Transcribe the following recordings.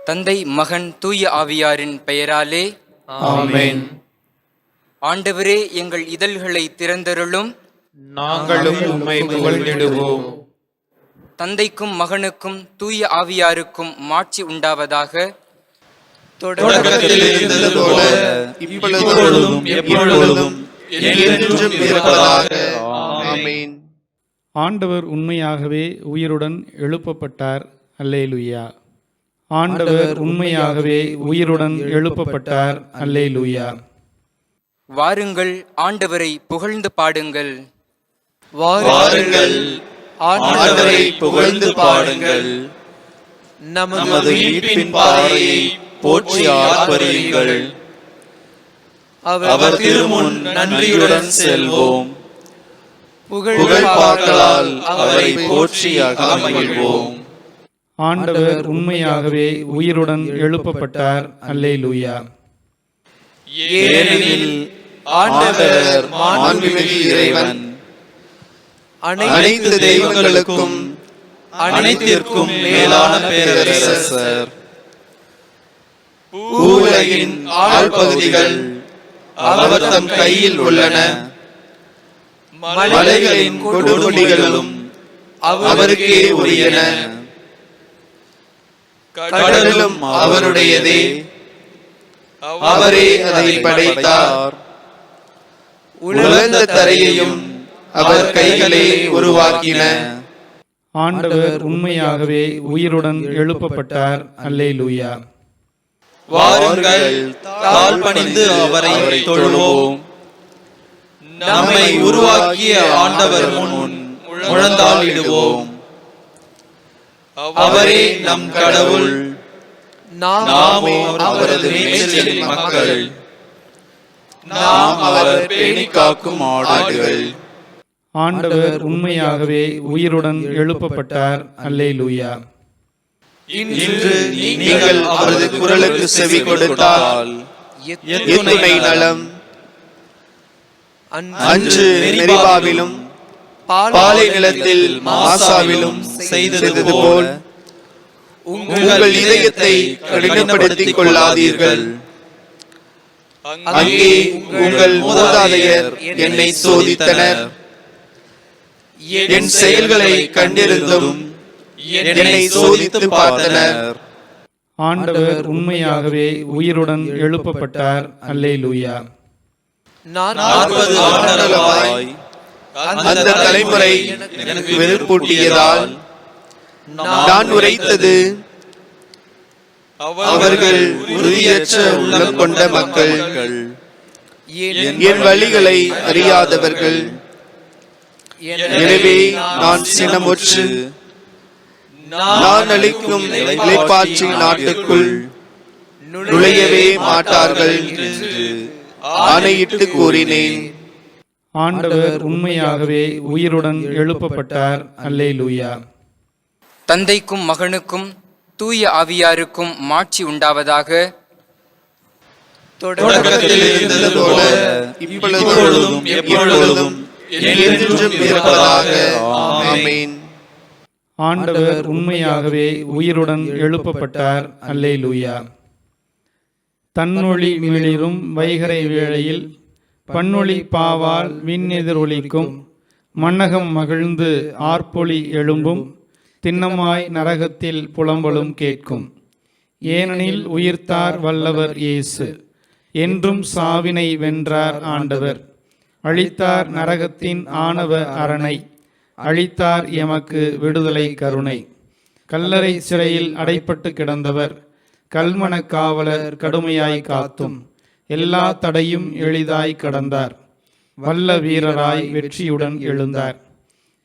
தந்தை, மகன், தூய ஆவியாரின் பெயராலே ஆமென். ஆண்டவரே, எங்கள் இதழ்களை திறந்தருளும். நாங்களும் உம்மை புகழ்ந்திடுவோம். தந்தைக்கும் மகனுக்கும் தூய ஆவியாருக்கும் மாட்சி உண்டாவதாக. தொடக்கத்தில் இருந்தது போல இப்பொழுதும் எப்பொழுதும் என்றென்றும் இருப்பதாக. ஆமென். ஆண்டவர் உண்மையாகவே உயிருடன் எழுப்பப்பட்டார். அல்லேலூயா. ஆண்டவர் உண்மையாகவே உயிருடன் எழுப்பப்பட்டார். அல்லேலூயா. வாருங்கள், ஆண்டவரை புகழ்ந்து பாடுங்கள். வாருங்கள், ஆண்டவரை புகழ்ந்து பாடுங்கள். நமது மீட்பின் பாறையை போற்றி ஆர்ப்பரியுங்கள். அவர் திருமுன் நன்றியுடன் செல்வோம். புகழ் பாக்களால் அவரை போற்றி அகமகிழ்வோம். ஆண்டவர் உண்மையாகவே உயிருடன் எழுப்பப்பட்டார். அல்லேலூயா. ஏனெனில் ஆண்டவர் மாண்புமிகு இறைவன், அனைத்து தெய்வங்களுக்கும் அனைத்திற்கும் மேலான பேரரசர். பூவுலகின் ஆழ்பகுதிகள் அவர் தம் கையில் உள்ளன. மலைகளின் கொடுமுடிகளும் அவருக்கே உரியன. கடலும் அவருடையதே, அவரே அதை படைத்தார். உலர்ந்த தரையையும் அவர் கைகளே உருவாக்கின. ஆண்டவர் உண்மையாகவே உயிருடன் எழுப்பப்பட்டார். அல்லேலூயா. வாருங்கள், தாழ் பணிந்து அவரை தொழுவோம். நம்மை உருவாக்கிய ஆண்டவர் முன் முழந்தாளிடுவோம். அவரே நம் கடவுள், நாமோ அவரது மேய்ச்சலின் மக்கள். நாம் அவர் பேணி காக்கும் ஆடுகள். ஆண்டவர் உண்மையாகவே உயிருடன் எழுப்பப்பட்டார். அல்லேலூயா. இன்று நீங்கள் அவரது குரலுக்கு செவி கொடுத்தால் எத்துணை நலம். அன்று மெரிபாவிலும் பாலை நிலத்தில் மாசாவிலும் செய்தது போல் உங்கள் இதயத்தை கடினப்படுத்திக் கொள்ளாதீர்கள். அங்கே உங்கள் மூதாதையர் என்னை சோதித்தனர். என் செயல்களை கண்டிருந்தும் என்னை சோதித்து பார்த்தனர். ஆண்டவர் உண்மையாகவே உயிருடன் எழுப்பப்பட்டார். அல்லேலூயா. 40 ஆண்டுகளாய் அந்த தலைமுறை எனக்கு வெறுப்பூட்டியதால் நான் உரைத்தது, அவர்கள் உறுதியற்ற உள்ளம் கொண்ட மக்கள், என் வழிகளை அறியாதவர்கள். எனவே நான் சினமுற்று நான் அளிக்கும் இளைப்பாற்றி நாட்டுக்குள் நுழையவே மாட்டார்கள் என்று ஆணையிட்டு கூறினேன். ஆண்டவர் உண்மையாகவே உயிருடன் எழுப்பப்பட்டார். அல்லேலூயா. தந்தைக்கும் மகனுக்கும் தூய ஆவியாருக்கும் மாட்சி உண்டாவதாக. தொடக்கத்தில் இருந்தது போல இப்பொழுதும் எப்பொழுதும் என்றென்றும் இருப்பதாக. ஆமென். ஆண்டவர் உண்மையாகவே உயிருடன் எழுப்பப்பட்டார். அல்லேலூயா. தன்னொளி மிளிரும் வைகறை வேளையில் பன்னொளி பாவால் விண்ணெதிரொலிக்கும். மன்னகம் மகிழ்ந்து ஆர்ப்பொலி எழும்பும். திண்ணமாய் நரகத்தில் புலம்பலும் கேட்கும். ஏனெனில் உயிர்த்தார் வல்லவர் இயேசு. என்றும் சாவினை வென்றார் ஆண்டவர். அழித்தார் நரகத்தின் ஆணவ அரணை. அழித்தார் எமக்கு விடுதலை கருணை. கல்லறை சிறையில் அடைப்பட்டு கிடந்தவர் கல்மன காவலர் கடுமையாய் காத்தும். எல்லா தடையும் எளிதாய் கடந்தார். வல்ல வீரராய் வெற்றியுடன் எழுந்தார்.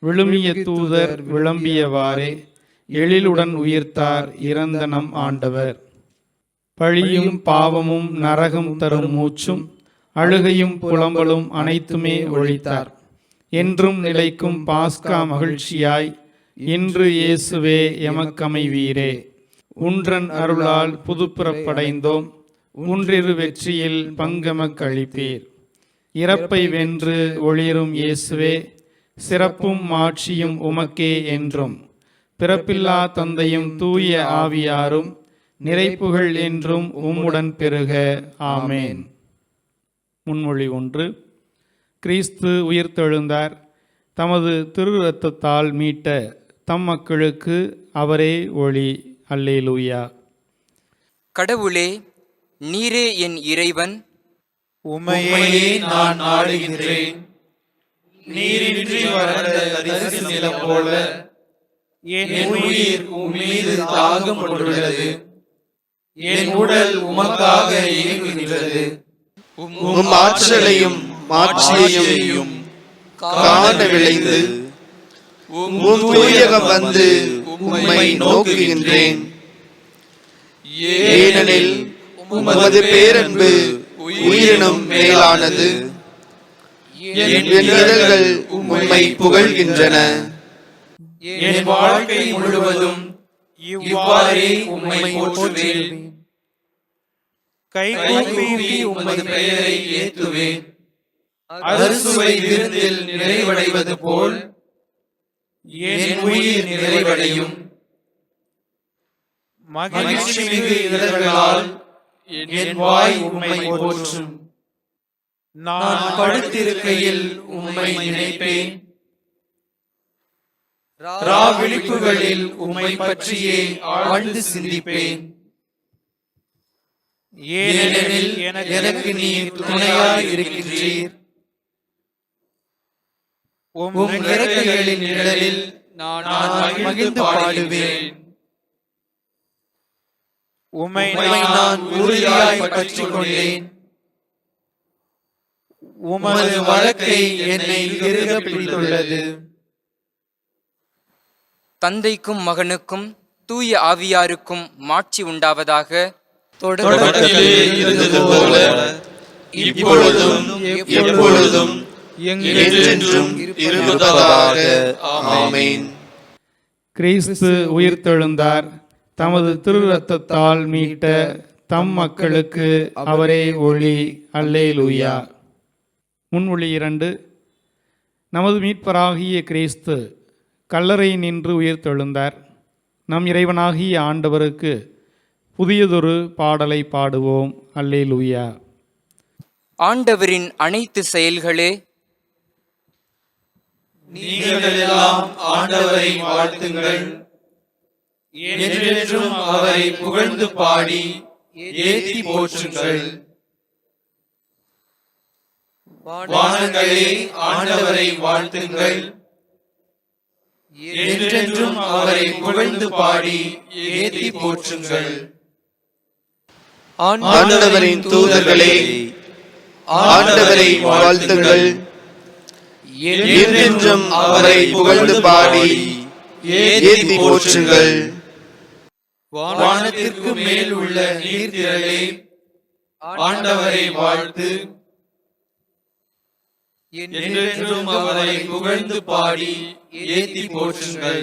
விழுமிய தூதர் விளம்பியவாறே எழிலுடன் உயிர்த்தார் இறந்த நம் ஆண்டவர். பழியும் பாவமும் நரகம் தரும் மூச்சும் அழுகையும் புலம்பலும் அனைத்துமே ஒழித்தார். என்றும் நிலைக்கும் பாஸ்கா மகிழ்ச்சியாய் இன்று இயேசுவே எமக்கமைவீரே. உன்றன் அருளால் புதுப்பிறப்படைந்தோம். ஒன்றிரு வெற்றியில் பங்கெமக்களிப்பீர். இறப்பை வென்று ஒளிரும் இயேசுவே, சிறப்பும் மாட்சியும் உமக்கே என்றும். பிறப்பில்லா தந்தையும் தூய ஆவியாரும் நிறைப்புகள் என்றும் உம்முடன் பெருக. ஆமேன். முன்மொழி 1. கிறிஸ்து உயிர்த்தெழுந்தார். தமது திரு இரத்தத்தால் மீட்ட தம் மக்களுக்கு அவரே ஒளி. அல்லேலூயா. கடவுளே, நீரே என் இறைவன், உம்மையே நான் நாடுகின்றேன். நீரின்றி வறண்ட தரிசு நிலம் போல என் உயிர் உம்மீது தாகம் கொண்டுள்ளது. என் உடல் உமக்காக இயங்குகின்றது. உம் ஆற்றலையும் மாட்சியையும் காண விளைந்து உம் தூயகம் வந்து உம்மை நோக்குகின்றேன். ஏனெனில் உமது பேரன்பு உயிரினும் மேலானது. என் இதழ்கள் உம்மை புகழ்கின்றன. என் வாழ்க்கை முழுவதும் இவ்வாறே உம்மை போற்றுவேன். கைகூப்பி உமது பெயரை ஏத்துவேன். அறுசுவை விருந்தில் நிறைவடைவது போல் என் உயிர் நிறைவடையும். மகிழ்ச்சி மிகு இதழ்களால் என் வாய் உம்மை போற்றும். நான் படுத்திருக்கையில் உம்மை நினைப்பேன். விழிப்புகளில் உம்மை பற்றியே ஆழ்ந்து சிந்திப்பேன். ஏனெனில் எனக்கு நீர் துணையாய் இருக்கின்றீர். உம் இறக்கைகளின் நிழலில் நான் மகிழ்ந்து பாடுவேன். உம்மை நான் உறுதியாய் பற்றிக் கொண்டேன். உமது வழக்கை என்னை இறுக பிடித்துள்ளது. தந்தைக்கும் மகனுக்கும் தூய ஆவியாருக்கும் மாட்சி உண்டாவதாக. தொடக்கத்திலே இருந்தது போல இப்பொழுதும் எப்பொழுதும் என்றென்றும் இருப்பதாக. ஆமென். கிறிஸ்து உயிர்த்தெழுந்தார். தமது திரு இரத்தத்தால் மீட்ட தம் மக்களுக்கு அவரே ஒளி. அல்லேலூயா. முன்மொழி 2. நமது மீட்பராகிய கிறிஸ்து கல்லறை நின்று உயிர்த்தெழுந்தார். நம் இறைவனாகிய ஆண்டவருக்கு புதியதொரு பாடலை பாடுவோம். அல்லேலூயா. ஆண்டவரின் அனைத்து செயல்களே, நீங்கள் எல்லாம் ஆண்டவரை வாழ்த்துங்கள். என்றென்றும் அவரை புகழ்ந்து பாடி ஏத்தி போற்றுங்கள். வானங்களே, ஆண்டவரை வாழ்த்துங்கள். என்றென்றும் அவரை புகழ்ந்து பாடி ஏத்தி போற்றுங்கள். ஆண்டவரின் தூதர்களே, ஆண்டவரை வாழ்த்துங்கள். என்றென்றும் அவரை புகழ்ந்து பாடி ஏத்தி போற்றுங்கள். வானத்திற்கு மேல் உள்ள நீர்த்திரளே, ஆண்டவரை வாழ்த்து. என்றென்றும் அவரை புகழ்ந்து பாடி ஏத்தி போற்றுங்கள்.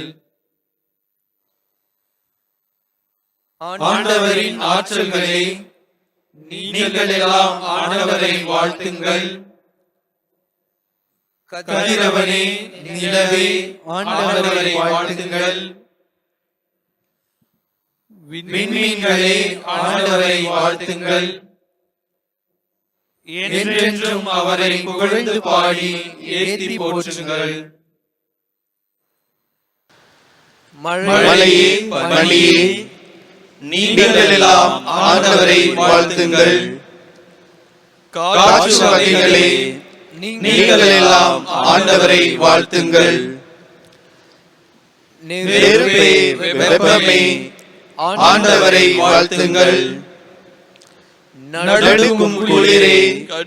ஆண்டவரின் ஆற்றல்களே, நீங்கள் எல்லாம் ஆண்டவரை வாழ்த்துங்கள். கதிரவனே, நிலவே, ஆண்டவரை வாழ்த்துங்கள். விண்மீன்களே, ஆண்டவரை வாழ்த்துங்கள். என்றென்றும் அவரை புகழ்ந்து பாடி ஏத்தி போற்றுங்கள். மழையே, பனியே, நீங்கள் எல்லாம் ஆண்டவரை வாழ்த்துங்கள். காற்று வகைகளே, நீங்கள் எல்லாம் ஆண்டவரை வாழ்த்துங்கள். நெருப்பே, வெப்பமே, ஆண்டவரை வாழ்த்துங்கள். நடுங்கும் குளிரே,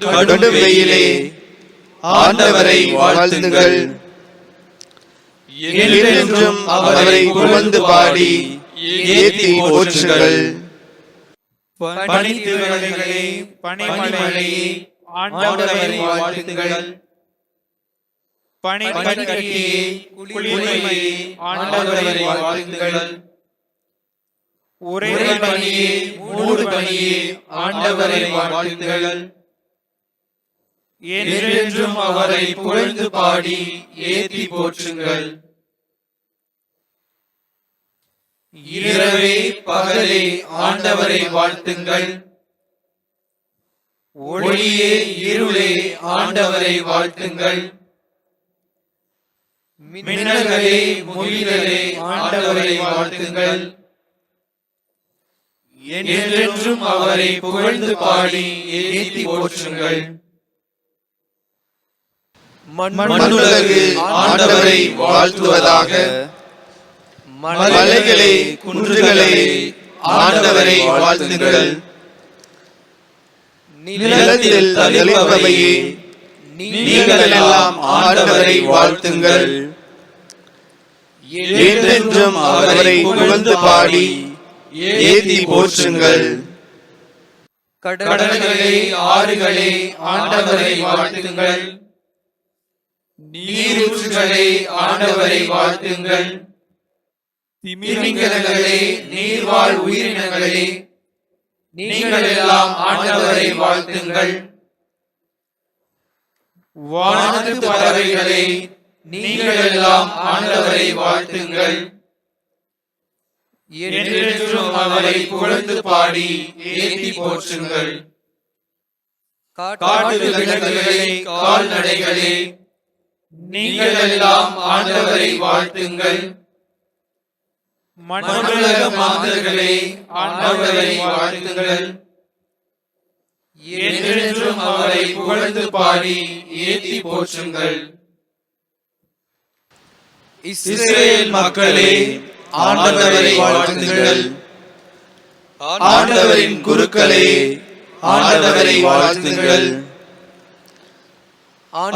கடும் வெயிலே, ஆண்டவரை வாழ்த்துங்கள். என்றென்றும் அவரை புகழ்ந்து பாடி ஏத்தி போற்றுங்கள். பனித்துளிகளே, பனிமழையே, ஆண்டவரை வாழ்த்துங்கள். பனிக்கட்டியே, குளிர்மையே, ஆண்டவரை வாழ்த்துங்கள். உறைபனியே, மூடுபனியே, ஆண்டவரை வாழ்த்துங்கள். என்றென்றும் அவரை புகழ்ந்து பாடி ஏத்தி போற்றுங்கள். இரவே பகலே ஆண்டவரை வாழ்த்துங்கள். ஒளியே இருளே ஆண்டவரை வாழ்த்துங்கள். மின்னல்களே முகில்களே ஆண்டவரை வாழ்த்துங்கள். என்றென்றும் அவரை புகழ்ந்து பாடி ஏத்தி போற்றுங்கள். மண்ணுலகு ஆண்டவரை வாழ்த்துவதாக. மலைகளே குன்றுகளே ஆண்டவரை வாழ்த்துங்கள். நிலத்தில் தளிர்ப்பவையே நீங்கள் எல்லாம் ஆண்டவரை வாழ்த்துங்கள். என்றென்றும் அவரை புகழ்ந்து பாடி ஏத்தி போற்றுங்கள். கடல்களே ஆறுகளே ஆண்டவரை வாழ்த்துங்கள். நீரூற்றுகளே ஆண்டவரை வாழ்த்துங்கள். திமிங்கலங்களே நீர்வாழ் உயிரினங்களே நீங்கள் எல்லாம் ஆண்டவரை வாழ்த்துங்கள். வானத்து பறவைகளே நீங்கள் எல்லாம் ஆண்டவரை வாழ்த்துங்கள். என்றென்றும் அவரை புகழ்ந்து பாடி ஏத்தி போற்றுங்கள். காட்டு விலங்குகளே கால்நடைகளே நீங்கள் எல்லாம் ஆண்டவரை வாழ்த்துங்கள். மண்ணுலக மாந்தர்களே ஆண்டவரை வாழ்த்துங்கள். என்றென்றும் அவரை புகழ்ந்து பாடி ஏத்தி போற்றுங்கள். இஸ்ரவேல் மக்களே ஆண்டவரை வாழ்த்துங்கள். ஆண்டவரின் குருக்களே ஆண்டவரை வாழ்த்துங்கள்.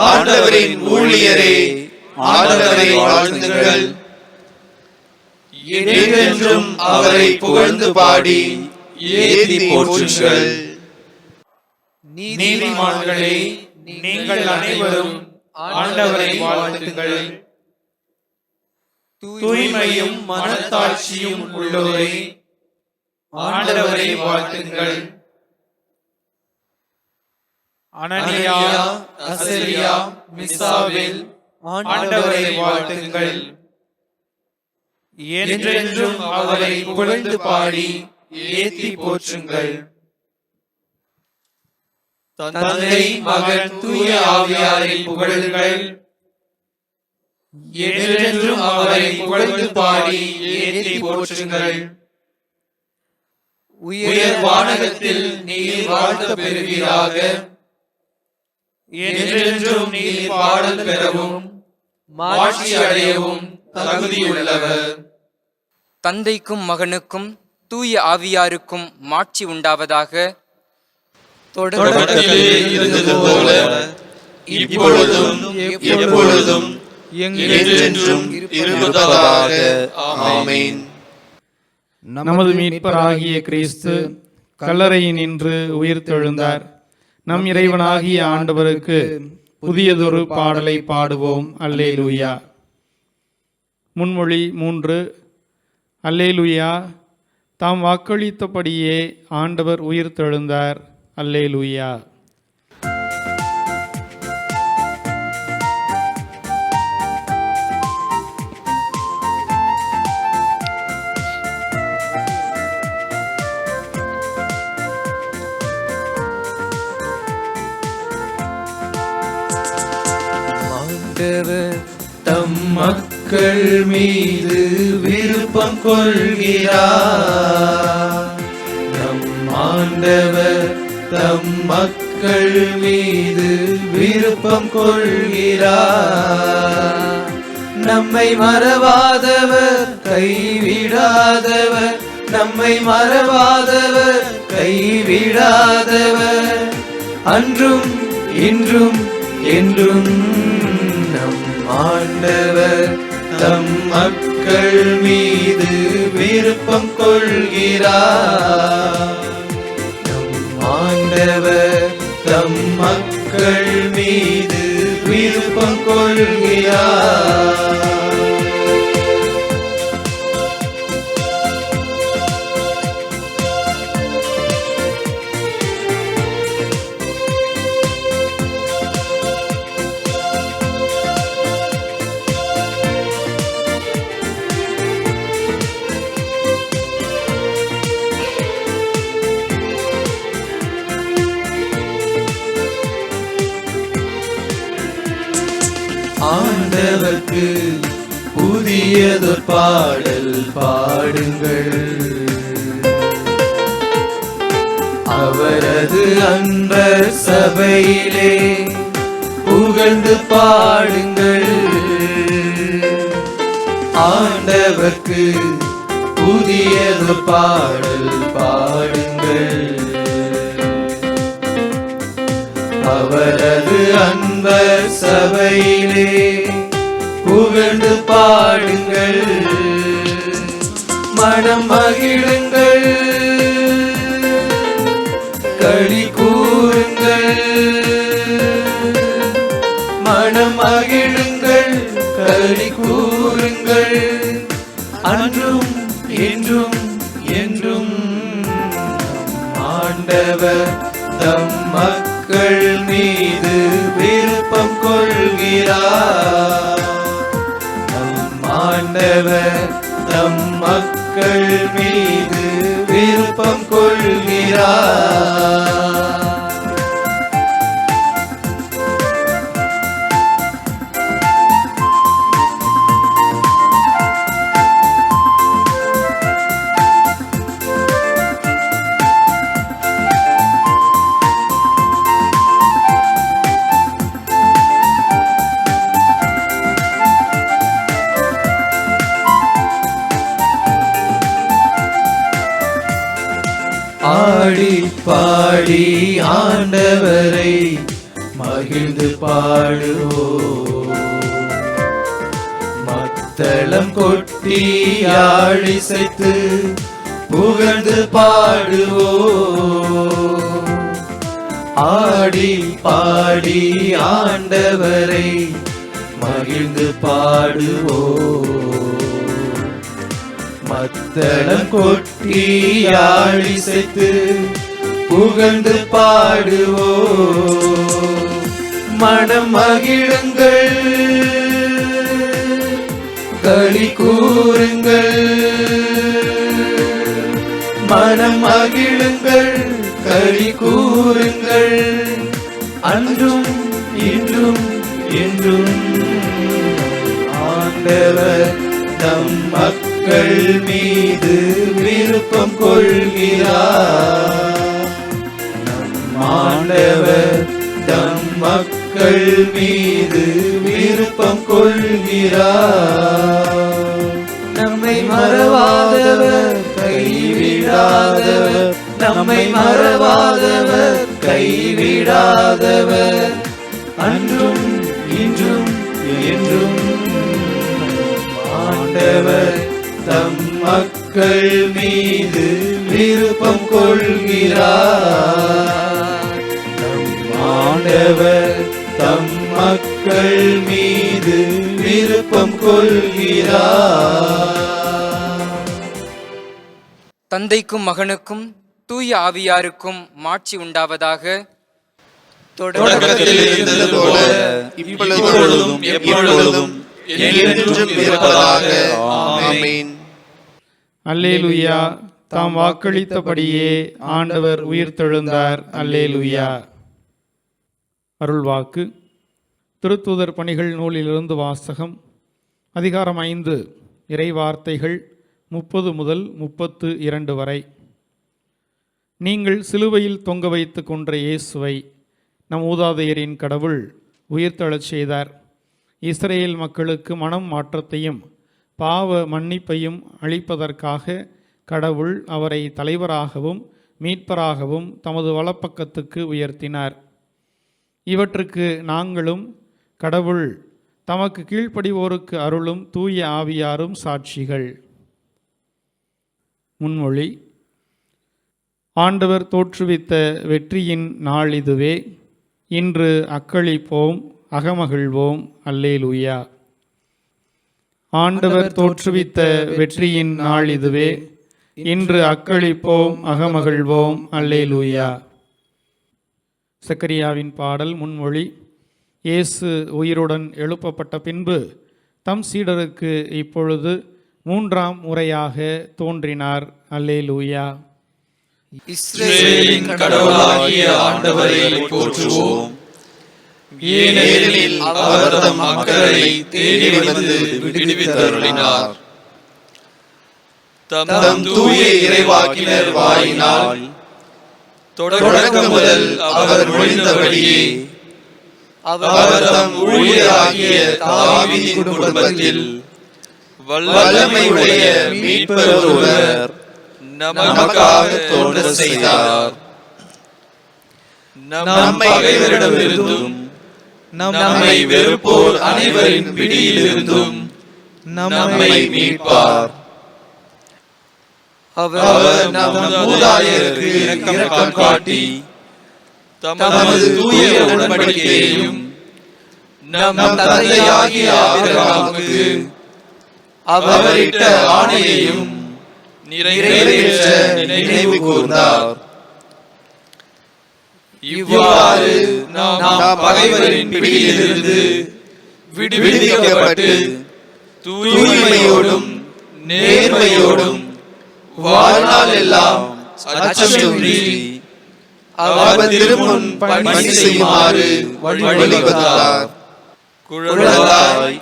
ஆண்டவரின் ஊழியரே ஆண்டவரை வாழ்த்துங்கள். என்றென்றும் அவரை புகழ்ந்து பாடி ஏத்தி போற்றுங்கள். நீதிமான்களே நீங்கள் அனைவரும் ஆண்டவரை வாழ்த்துங்கள். தூய்மையும் மனத்தாட்சியும் உள்ளோரே ஆண்டவரை வாழ்த்துங்கள். அனனியா அசரியா மிசாவேல் ஆண்டவரை வாழ்த்துங்கள். என்றென்றும் அவரை புகழ்ந்து பாடி ஏத்தி போற்றுங்கள். தந்தை மகன் தூய ஆவியாரை புகழுங்கள். என்றென்றும் அவரை புகழ்ந்து பாடி ஏத்தி போற்றுங்கள். உயர் வானகத்தில் நீர் வாழ்த்த பெறுவீராக. என்றென்றும் நீர் பாடல் பெறவும் மாட்சி அடையவும் தகுதியுள்ளவர். தந்தைக்கும் மகனுக்கும் தூய ஆவியாருக்கும் மாட்சி உண்டாவதாக. தொடக்கத்திலே இருந்தது போல இப்பொழுதும் எப்பொழுதும் என்றென்றும் இருப்பதாக. ஆமென். நமது மீட்பராகிய கிறிஸ்து கல்லறையினின்று உயிர்த்தெழுந்தார். நம் இறைவனாகிய ஆண்டவருக்கு புதியதொரு பாடலை பாடுவோம். அல்லேலூயா. முன்மொழி 3. அல்லேலூயா. தாம் வாக்களித்தபடியே ஆண்டவர் உயிர்த்தெழுந்தார். அல்லேலூயா. ஆண்டவர் தம் மக்கள் மீது விருப்பம் கொள்கிறார். நம் ஆண்டவர் தம் மக்கள் மீது விருப்பம் கொள்கிறார். நம்மை மறவாதவர் கைவிடாதவர். நம்மை மறவாதவர் கைவிடாதவர். அன்றும் இன்றும் என்றும் நம் ஆண்டவர் தம் மக்கள் மீது விருப்பம் கொள்கிறார். நம் ஆண்டவர் தம் மக்கள் மீது விருப்பம் கொள்கிறார். ஆண்டவர்க்கு புதியதொரு பாடல் பாடுங்கள். அவரது அன்பர் சபையிலே புகழ்ந்து பாடுங்கள். ஆண்டவர்க்கு புதியதொரு பாடல் பாடுங்கள். அவரது அன்பர் சபையிலே புகழ்ந்து பாடுங்கள். மனம் மகிழுங்கள், களி கூறுங்கள். மனம் மகிழுங்கள், களி கூறுங்கள். அன்றும் என்றும் என்றும் ஆண்டவர் தம் மக்கள் மீது விருப்பம் கொள்கிறார். நம் ஆண்டவர் தம் மக்கள் மீது விருப்பம் கொள்கிறார். ஆடி பாடி ஆண்டவரை மகிழ்ந்து பாடுவோம். மத்தளம் கொட்டி ஆழிசைத்து புகழ்ந்து பாடுவோம். ஆடி பாடி ஆண்டவரை மகிழ்ந்து பாடுவோம். மத்தளம் கொட்டி ஆழிசைத்து புகழ்ந்து பாடுவோம். மனம் மகிழுங்கள், களி கூறுங்கள். மனம் மகிழுங்கள், களி கூறுங்கள். அன்றும் இன்றும் என்றும் ஆண்டவர் தம் மக்கள் மீது விருப்பம் கொள்கிறார். நம் ஆண்டவர் தம் மக்கள் மீது விருப்பம் கொள்கிறார். நம்மை மறவாதவர், கைவிடாதவர். நம்மை மறவாதவர், கைவிடாதவர். அன்றும் இன்றும் என்றும் ஆண்டவர் தம் மக்கள் மீது விருப்பம் கொள்கிறார். நம் ஆண்டவர் தம் மக்கள் மீது விருப்பம் கொள்கிறார். தந்தைக்கும் மகனுக்கும் தூய ஆவியாருக்கும் மாட்சி உண்டாவதாக. தொடக்கத்தில் இருந்தது போல இப்பொழுதும் எப்பொழுதும் என்றென்றும் இருப்பதாக. ஆமென். அல்லேலூயா. தாம் வாக்களித்தபடியே ஆண்டவர் உயிர்த்தெழுந்தார். அல்லேலூயா. அருள்வாக்கு. திருத்தூதர் பணிகள் நூலிலிருந்து வாசகம். அதிகாரம் 5. இறைவார்த்தைகள் 30 முதல் 32 வரை. நீங்கள் சிலுவையில் தொங்க வைத்து கொன்ற இயேசுவை நம் மூதாதையரின் கடவுள் உயிர்த்தெழச் செய்தார். இஸ்ரேல் மக்களுக்கு மனம் மாற்றத்தையும் பாவ மன்னிப்பையும் அளிப்பதற்காக கடவுள் அவரை தலைவராகவும் மீட்பராகவும் தமது வலப்பக்கத்துக்கு உயர்த்தினார். இவற்றுக்கு நாங்களும் கடவுள் தமக்கு கீழ்ப்படிவோருக்கு அருளும் தூய ஆவியாரும் சாட்சிகள். முன்மொழி. ஆண்டவர் தோற்றுவித்த வெற்றியின் நாள் இதுவே. இன்று அக்களிப்போம், அகமகிழ்வோம். அல்லேலூயா. ஆண்டவர் தோற்றுவித்த வெற்றியின் நாள் இதுவே. இன்று அக்களிப்போம், அகமகிழ்வோம். அல்லேலூயா. சக்கரியாவின் பாடல். முன்மொழி. இயேசு உயிருடன் எழுப்பப்பட்ட பின்பு தம் சீடருக்கு இப்பொழுது 3ஆம் முறையாக தோன்றினார். அல்லேலூயா. இஸ்ரவேலின் கடவுளாகிய ஆண்டவரை போற்றுவோம். ஏனெனில் அவர் தம் மக்களை தேடி வந்து விடுவித்தருளினார். தம் தூய இறைவாக்கினர் வாயினால் தொடக்கம் முதல் அவர் மொழிந்தபடியே அவர் தம் ஊழியராகிய தாவீதின் குடும்பத்தில் வல்லமையுடைய மீட்பர் ஒருவர் நமக்காக தோன்ற செய்தார். நம் பகைவரிடமிருந்தும் நம்மை வெறுப்போர் அனைவரின் பிடியிலிருந்தும் நம்மை மீட்பார். அவர் நம் மூதாதையருக்கு இரக்கம் காட்டி தமது தூய உடன்படிக்கையையும் நம் தந்தையாகிய ஆபிரகாமுக்கு அவரிட்ட ஆணையையும் நிறைவேற்ற நினைவு கூர்ந்தார். இவ்வாறு நாம் பகைவரின் பிடியிலிருந்து விடுவிக்கப்பட்டு தூய்மையோடும் நேர்மையோடும் வாழ்நாள் எல்லாம் அச்சமின்றி அவர் திருமுன் பணி செய்யுமாறு வழிவகுத்தார். குழந்தாய்,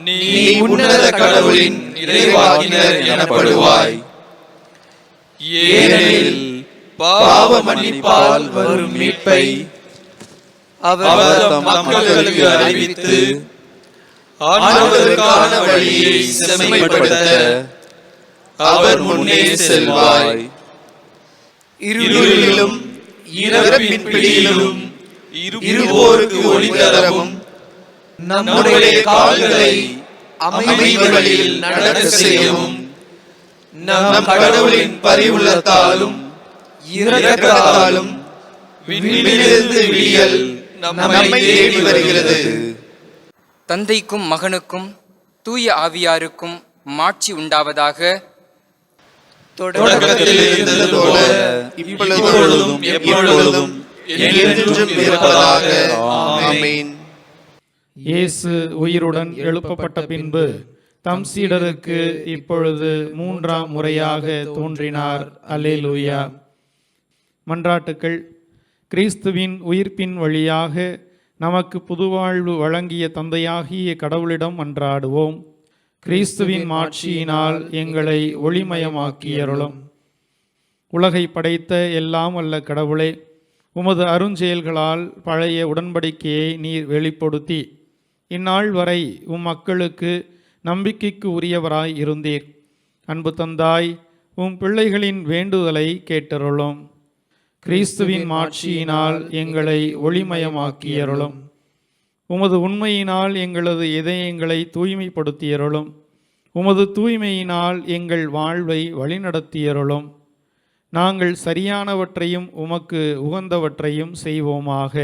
நீ உன்னத கடவுளின் இறைவாக்கினர் எனப்படுவாய். ஏனெனில் பாவ மன்னிப்பால் வரும் மீட்பை அவர் தம் மக்களுக்கு அறிவித்து ஆண்டவருக்கான வழியை செம்மைப்படுத்த அவர் முன்னே செல்வாய். இருளிலும் இறப்பின் பிடியிலும் இருப்போருக்கு ஒளி தரவும் நம்முடைய கால்களை அமைதி வழியில் நடக்க செய்யவும் நம் கடவுளின் பரிவுள்ளத்தாலும் இரக்கத்தாலும் விண்ணிலிருந்து விடியல் நம்மை தேடி வருகிறது. தந்தைக்கும் மகனுக்கும் தூய ஆவியாருக்கும் மாட்சி உண்டாவதாக. தொடக்கத்தில் இருந்தது போல இப்பொழுதும் எப்பொழுதும் என்றென்றும் இருப்பதாக. ஆமென். இயேசு உயிருடன் எழுப்பப்பட்ட பின்பு தம் சீடருக்கு இப்பொழுது மூன்றாம் முறையாக தோன்றினார். அல்லேலூயா. மன்றாட்டுக்கள். கிறிஸ்துவின் உயிர்ப்பின் வழியாக நமக்கு புதுவாழ்வு வழங்கிய தந்தையாகிய கடவுளிடம் மன்றாடுவோம். கிறிஸ்துவின் மாட்சியினால் எங்களை ஒளிமயமாக்கியருளும். உலகை படைத்த எல்லாம் வல்ல கடவுளே, உமது அருஞ்செயல்களால் பழைய உடன்படிக்கையை நீர் வெளிப்படுத்தி இந்நாள் வரை மக்களுக்கு நம்பிக்கைக்கு உரியவராய் இருந்தீர். அன்பு தந்தாய், பிள்ளைகளின் வேண்டுதலை கேட்டருளும். கிறிஸ்துவின் மாட்சியினால் எங்களை ஒளிமயமாக்கியருளும். உமது உண்மையினால் எங்களது இதயங்களை தூய்மைப்படுத்தியருளும். உமது தூய்மையினால் எங்கள் வாழ்வை வழிநடத்தியருளும். நாங்கள் சரியானவற்றையும் உமக்கு உகந்தவற்றையும் செய்வோமாக.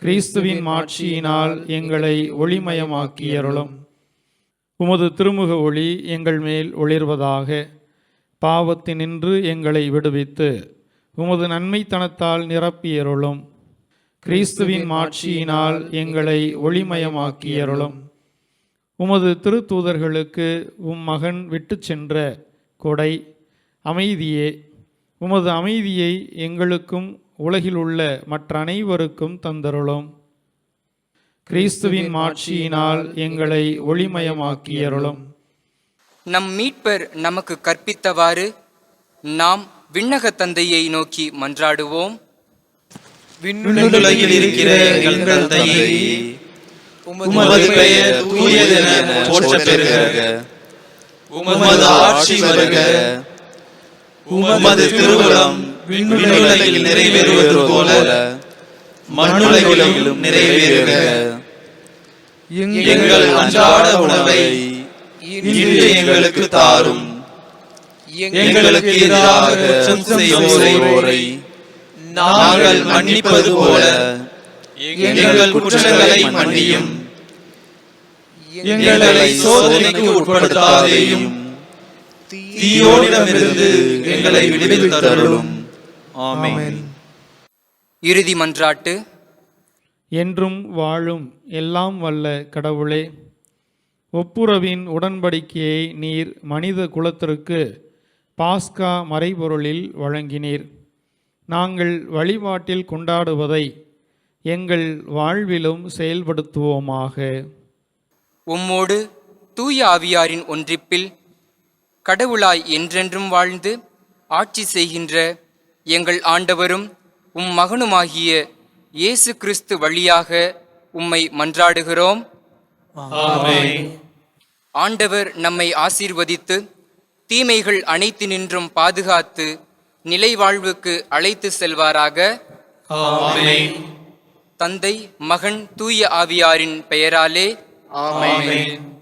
கிறிஸ்துவின் மாட்சியினால் எங்களை ஒளிமயமாக்கியருளும். உமது திருமுக ஒளி எங்கள் மேல் ஒளிர்வதாக. பாவத்தினின்று எங்களை விடுவித்து உமது நன்மைத்தனத்தால் நிரப்பியருளும். கிறிஸ்துவின் மாட்சியினால் எங்களை ஒளிமயமாக்கியருளும். உமது திருத்தூதர்களுக்கு மகன் விட்டு சென்ற கொடை அமைதியே, உமது அமைதியை எங்களுக்கும் உலகில் உள்ள மற்ற அனைவருக்கும் தந்தருளும். கிறிஸ்துவின் மாட்சியினால் எங்களை ஒளிமயமாக்கியருளும். நம் மீட்பர் நமக்கு கற்பித்தவாறு நாம் விண்ணக தந்தையை நோக்கி மன்றாடுவோம். விண்ணுலகில் இருக்கிற எங்கள் தந்தையே, உமது பெயர் தூயதென போற்றப் பெறுக. உமது ஆட்சி வருக. உமது திருவுளம் விண்ணுலகில் நிறைவேறுவது போல மண்ணுலகிலும் நிறைவேறுக. எங்கள் அன்றாட உணவை இன்று எங்களுக்கு தாரும். எங்களுக்கு எதிராக குற்றம் செய்வோரை நாங்கள் மன்னிப்பது போல எங்கள் குற்றங்களை மன்னியும். எங்களை சோதனைக்கு உட்படுத்தாதேயும், தீயோனிடமிருந்து எங்களை விடுவித்தருளும். ஆமென். இறுதி மன்றாட்டு. என்றும் வாழும் எல்லாம் வல்ல கடவுளே, ஒப்புரவின் உடன்படிக்கையை நீர் மனித குலத்திற்கு பாஸ்கா மறைபொருளில் வழங்கினீர். நாங்கள் வழிபாட்டில் கொண்டாடுவதை எங்கள் வாழ்விலும் செயல்படுத்துவோமாக. உம்மோடு தூய ஆவியாரின் ஒன்றிப்பில் கடவுளாய் என்றென்றும் வாழ்ந்து ஆட்சி செய்கின்ற எங்கள் ஆண்டவரும் உம் மகனுமாகிய இயேசு கிறிஸ்து வழியாக உம்மை மன்றாடுகிறோம். ஆமென். ஆண்டவர் நம்மை ஆசீர்வதித்து தீமைகள் அனைத்தினின்றும் பாதுகாத்து நிலை வாழ்வுக்கு அழைத்து செல்வாராக. ஆமென். தந்தை, மகன், தூய ஆவியாரின் பெயராலே ஆமென். ஆமென்.